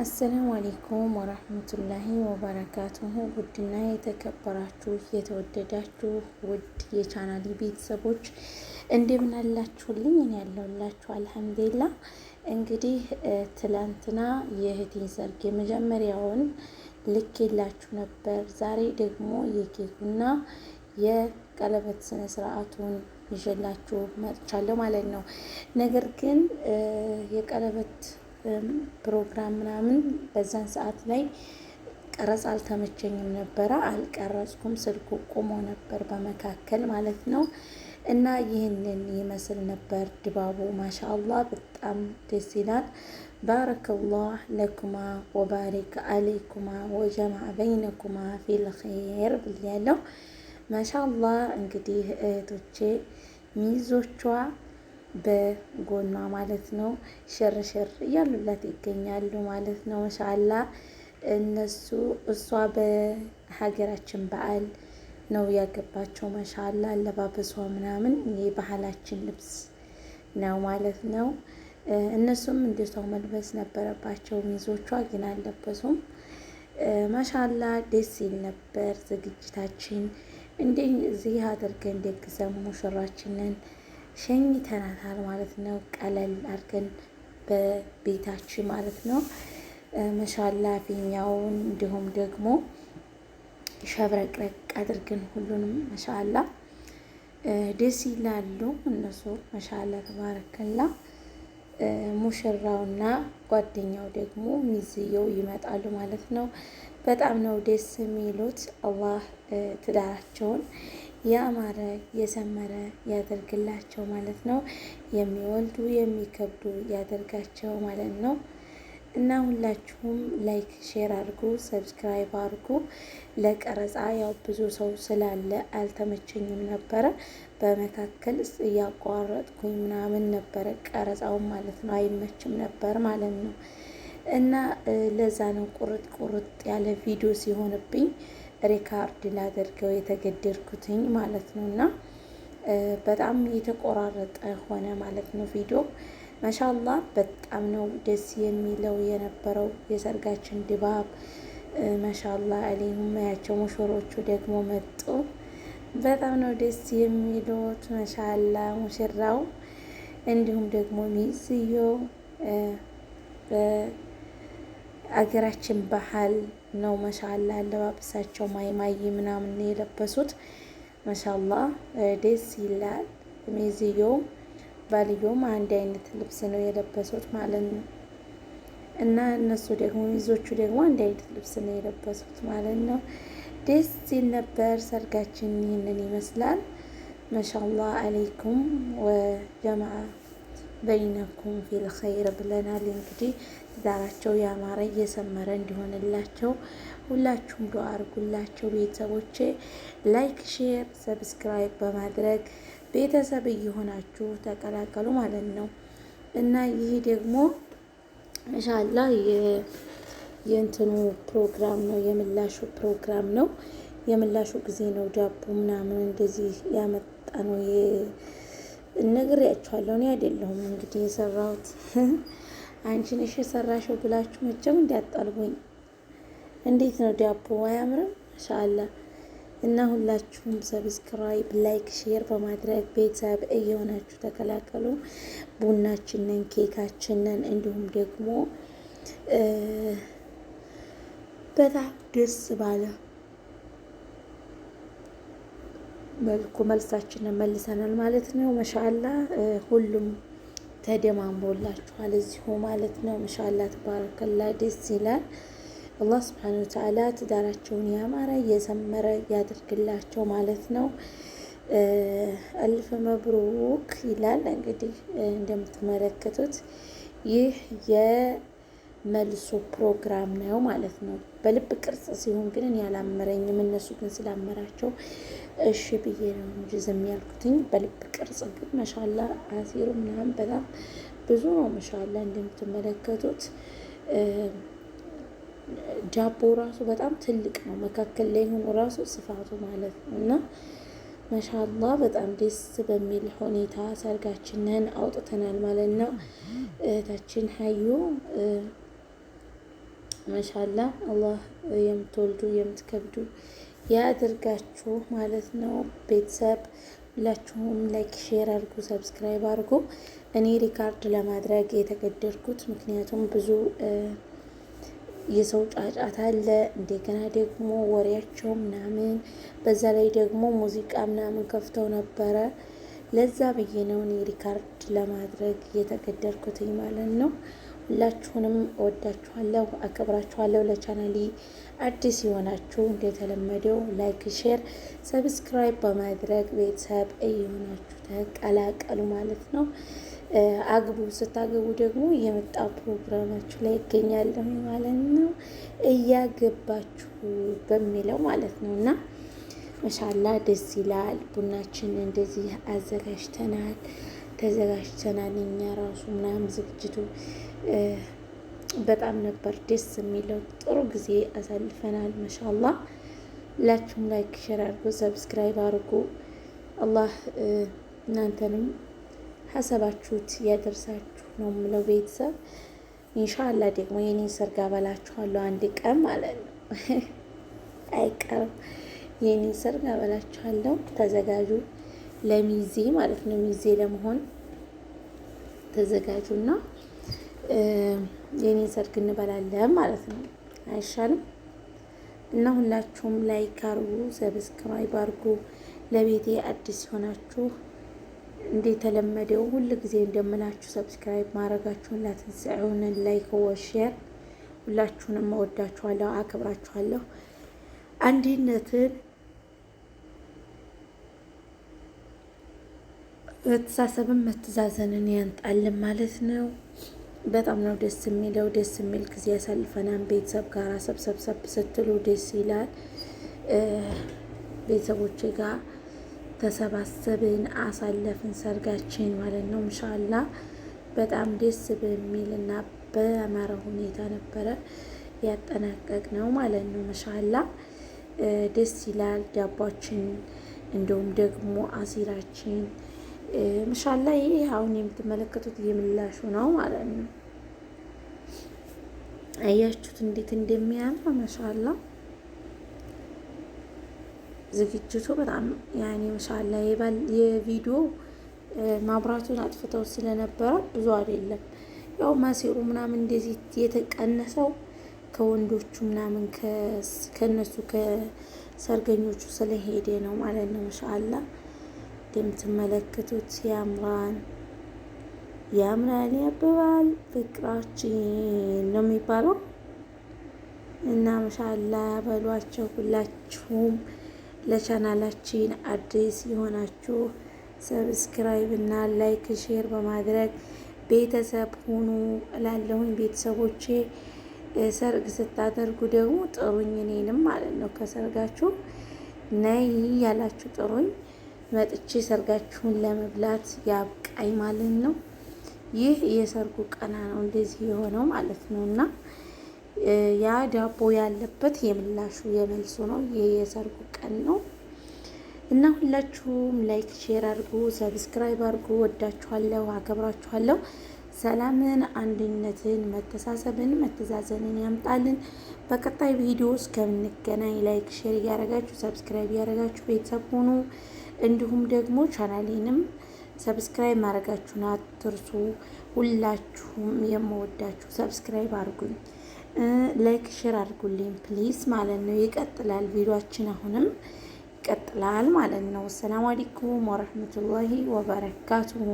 አሰላሙ አሌይኩም ወራህመቱላሂ ወበረካቱሁ። ውድና የተከበራችሁ የተወደዳችሁ ውድ የቻናሌ ቤተሰቦች እንደምን አላችሁልኝ? እኔ ያለሁላችሁ አልሐምዱሊላህ። እንግዲህ ትላንትና የእህቴን ሰርግ የመጀመሪያውን ልኬላችሁ ነበር። ዛሬ ደግሞ የኬኩና የቀለበት ስነ ስርዓቱን ይዤላችሁ መጥቻለሁ ማለት ነው። ነገር ግን የቀለበት ፕሮግራም ምናምን በዛን ሰዓት ላይ ቀረጽ አልተመቸኝም ነበረ፣ አልቀረጽኩም። ስልኩ ቆሞ ነበር በመካከል ማለት ነው። እና ይህንን ይመስል ነበር ድባቡ። ማሻአላህ በጣም ደስ ይላል። ባረከላህ ለኩማ ወባሪክ አለይኩማ ወጀማ በይነኩማ ፊል ኸይር ብያለሁ። ማሻአላህ እንግዲህ እህቶቼ ሚዞቿ በጎኗ ማለት ነው ሽርሽር እያሉላት ይገኛሉ ማለት ነው። ማሻአላ እሷ በሀገራችን በዓል ነው ያገባቸው። ማሻአላ አለባበሷ ምናምን የባህላችን ልብስ ነው ማለት ነው። እነሱም እንደሷው መልበስ ነበረባቸው። ሚዞቿ ግን አልለበሱም። ማሻአላ ደስ ይል ነበር ዝግጅታችን። እንደዚህ አድርገን ደግሰን ሙሽራችንን ሸኝተናታል ማለት ነው። ቀለል አድርገን በቤታችን ማለት ነው። ማሻአላ ፊኛውን እንዲሁም ደግሞ ሸብረቅረቅ አድርገን ሁሉንም ማሻአላ ደስ ይላሉ እነሱ ማሻአላ ተባረከላ። ሙሽራውና ጓደኛው ደግሞ ሚዜየው ይመጣሉ ማለት ነው። በጣም ነው ደስ የሚሉት። አላህ ትዳራቸውን ያማረ የሰመረ ያደርግላቸው ማለት ነው። የሚወልዱ የሚከብዱ ያደርጋቸው ማለት ነው። እና ሁላችሁም ላይክ ሼር አድርጉ፣ ሰብስክራይብ አድርጉ። ለቀረጻ ያው ብዙ ሰው ስላለ አልተመቸኝም ነበረ። በመካከል እያቋረጥኩኝ ምናምን ነበረ ቀረጻውን ማለት ነው። አይመችም ነበር ማለት ነው። እና ለዛ ነው ቁርጥ ቁርጥ ያለ ቪዲዮ ሲሆንብኝ ሪካርድ ላደርገው የተገደድኩትኝ ማለት ነው። እና በጣም የተቆራረጠ ሆነ ማለት ነው ቪዲዮ። ማሻአላህ በጣም ነው ደስ የሚለው የነበረው የሰርጋችን ድባብ። ማሻአላህ አለይሁም ያቸው ሙሽሮቹ ደግሞ መጡ። በጣም ነው ደስ የሚሉት። ማሻአላህ ሙሽራው እንዲሁም ደግሞ ሚዜየው አገራችን ባህል ነው። ማሻአላ አለባበሳቸው ማይ ምናምን የለበሱት ማሻአላ ደስ ይላል። ሚዜየውም ባልየውም አንድ አይነት ልብስ ነው የለበሱት ማለት ነው። እና እነሱ ደግሞ ሚዞቹ ደግሞ አንድ አይነት ልብስ ነው የለበሱት ማለት ነው። ደስ ሲል ነበር ሰርጋችን። ይህንን ይመስላል። ማሻአላ አለይኩም ወጀማዓ በይነኩም ፊል ኸይር ብለናል። እንግዲህ ትዳራቸው ያማረ እየሰመረ እንዲሆንላቸው ሁላችሁም ዱአ አድርጉላቸው። ቤተሰቦቼ ላይክ፣ ሼር፣ ሰብስክራይብ በማድረግ ቤተሰብ እየሆናችሁ ተቀላቀሉ ማለት ነው። እና ይህ ደግሞ ኢንሻአላህ የእንትኑ ፕሮግራም ነው፣ የምላሹ ፕሮግራም ነው። የምላሹ ጊዜ ነው። ዳቦ ምናምን እንደዚህ ያመጣ ነው። ነግሬያችኋለሁ። እኔ አይደለሁም እንግዲህ የሰራሁት አንቺ ነሽ የሰራሽው ብላችሁ መቼም እንዲያጣልጉኝ። እንዴት ነው ዳቦ አያምርም? ማሻአላ። እና ሁላችሁም ሰብስክራይብ፣ ላይክ፣ ሼር በማድረግ ቤተሰብ እየሆናችሁ ተቀላቀሉ። ቡናችንን፣ ኬካችንን እንዲሁም ደግሞ በጣም ደስ ባለ መልኩ መልሳችንን መልሰናል ማለት ነው። ማሻአላ ሁሉም ተደማምሮላችኋል እዚሁ ማለት ነው። ማሻአላ ተባረከላ ደስ ይላል። አላህ ሱብሓነሁ ወተዓላ ትዳራቸውን ያማረ የሰመረ ያድርግላቸው ማለት ነው። አልፍ መብሩክ ይላል። እንግዲህ እንደምትመለከቱት ይህ የመልሱ ፕሮግራም ነው ማለት ነው። በልብ ቅርጽ ሲሆን ግን እኔ አላመረኝም። እነሱ ግን ስላመራቸው እሺ ብዬ ነው እንጂ ዝም ያልኩትኝ። በልብ ቅርጽ ግን ማሻአላ አሲሩ ምናምን በጣም ብዙ ነው። ማሻአላ እንደምትመለከቱት ዳቦ ራሱ በጣም ትልቅ ነው። መካከል ላይ ሆኖ ራሱ ስፋቱ ማለት ነው። እና ማሻአላ በጣም ደስ በሚል ሁኔታ ሰርጋችንን አውጥተናል ማለት ነው። እህታችን ሀዩ ማሻአላ አላህ የምትወልዱ የምትከብዱ ያድርጋችሁ ማለት ነው። ቤተሰብ ሁላችሁም ላይክ ሼር አድርጉ፣ ሰብስክራይብ አድርጉ። እኔ ሪካርድ ለማድረግ የተገደድኩት ምክንያቱም ብዙ የሰው ጫጫታ አለ። እንደገና ደግሞ ወሬያቸው ምናምን፣ በዛ ላይ ደግሞ ሙዚቃ ምናምን ከፍተው ነበረ። ለዛ ብዬ ነው እኔ ሪካርድ ለማድረግ የተገደድኩትኝ ማለት ነው። ሁላችሁንም እወዳችኋለሁ፣ አከብራችኋለሁ። ለቻናሌ አዲስ የሆናችሁ እንደተለመደው ላይክ፣ ሼር፣ ሰብስክራይብ በማድረግ ቤተሰብ እየሆናችሁ ተቀላቀሉ ማለት ነው። አግቡ። ስታገቡ ደግሞ የመጣ ፕሮግራማችሁ ላይ ይገኛለሁ ማለት ነው። እያገባችሁ በሚለው ማለት ነው እና ማሻአላ ደስ ይላል። ቡናችን እንደዚህ ተዘጋጅተናል እኛ ራሱ ምናምን ዝግጅቱ በጣም ነበር ደስ የሚለው። ጥሩ ጊዜ አሳልፈናል። ማሻአላ ሁላችሁም ላይክ ሼር አድርጉ፣ ሰብስክራይብ አድርጉ። አላህ እናንተንም ሀሳባችሁት ያደርሳችሁ ነው የምለው ቤተሰብ። ኢንሻአላ ደግሞ የኔ ሰርግ አበላችኋለሁ አንድ ቀን ማለት ነው። አይቀርም የኔ ሰርግ አበላችኋለሁ። ተዘጋጁ ለሚዜ ማለት ነው። ሚዜ ለመሆን ተዘጋጁና የኔ ሰርግ እንበላለን ማለት ነው። አይሻልም? እና ሁላችሁም ላይክ አርጉ፣ ሰብስክራይብ አርጉ። ለቤቴ አዲስ ሆናችሁ እንደተለመደው ሁሉ ጊዜ እንደምላችሁ ሰብስክራይብ ማድረጋችሁን ላትንሳኡን። ላይክ ወሼር። ሁላችሁንም እወዳችኋለሁ፣ አከብራችኋለሁ። አንድነትን መተሳሰብን መተዛዘንን ያንጣልን ማለት ነው። በጣም ነው ደስ የሚለው። ደስ የሚል ጊዜ ያሳልፈናል። ቤተሰብ ጋር ሰብሰብ ስትሉ ደስ ይላል። ቤተሰቦቼ ጋር ተሰባሰብን አሳለፍን ሰርጋችን ማለት ነው። ኢንሻአላ በጣም ደስ በሚል እና በአማረ ሁኔታ ነበረ ያጠናቀቅ ነው ማለት ነው። ኢንሻአላ ደስ ይላል። ዳቧችን እንዲሁም ደግሞ አሲራችን ኢንሻአላ ይሄ አሁን የምትመለከቱት የምላሹ ነው ማለት ነው። አያችሁት እንዴት እንደሚያምር ማሻአላ። ዝግጅቱ በጣም ያኔ ማሻአላ የቪዲዮ ማብራቱን አጥፍተው ስለነበረ ብዙ አይደለም። ያው ማሲሩ ምናምን እንደዚህ የተቀነሰው ከወንዶቹ ምናምን ከነሱ ከሰርገኞቹ ስለሄደ ነው ማለት ነው። ማሻአላ እንደምትመለከቱት ያምራል ያብባል ፍቅራችን ነው የሚባለው እና ማሻአላ በሏቸው። ሁላችሁም ለቻናላችን አዲስ የሆናችሁ ሰብስክራይብ እና ላይክ ሼር በማድረግ ቤተሰብ ሁኑ እላለሁኝ። ቤተሰቦቼ ሰርግ ስታደርጉ ደግሞ ጥሩኝ፣ እኔንም ማለት ነው። ከሰርጋችሁ ነይ ያላችሁ ጥሩኝ፣ መጥቼ ሰርጋችሁን ለመብላት ያብቃኝ ማለት ነው። ይህ የሰርጉ ቀና ነው እንደዚህ የሆነው ማለት ነው እና ያ ዳቦ ያለበት የምላሹ የመልሱ ነው። ይህ የሰርጉ ቀን ነው እና ሁላችሁም ላይክ ሼር አድርጉ፣ ሰብስክራይብ አድርጉ። ወዳችኋለሁ፣ አከብራችኋለሁ። ሰላምን፣ አንድነትን፣ መተሳሰብን፣ መተዛዘንን ያምጣልን። በቀጣይ ቪዲዮ እስከምንገናኝ ላይክ ሼር እያደረጋችሁ ሰብስክራይብ እያደረጋችሁ ቤተሰብ ሁኑ። እንዲሁም ደግሞ ቻናሌንም ሰብስክራይብ ማድረጋችሁን አትርሱ። ሁላችሁም የምወዳችሁ ሰብስክራይብ አድርጉኝ፣ ላይክ ሼር አድርጉልኝ ፕሊዝ ማለት ነው። ይቀጥላል፣ ቪዲዮአችን አሁንም ይቀጥላል ማለት ነው። ሰላም አለይኩም ወራህመቱላሂ ወበረካቱሁ።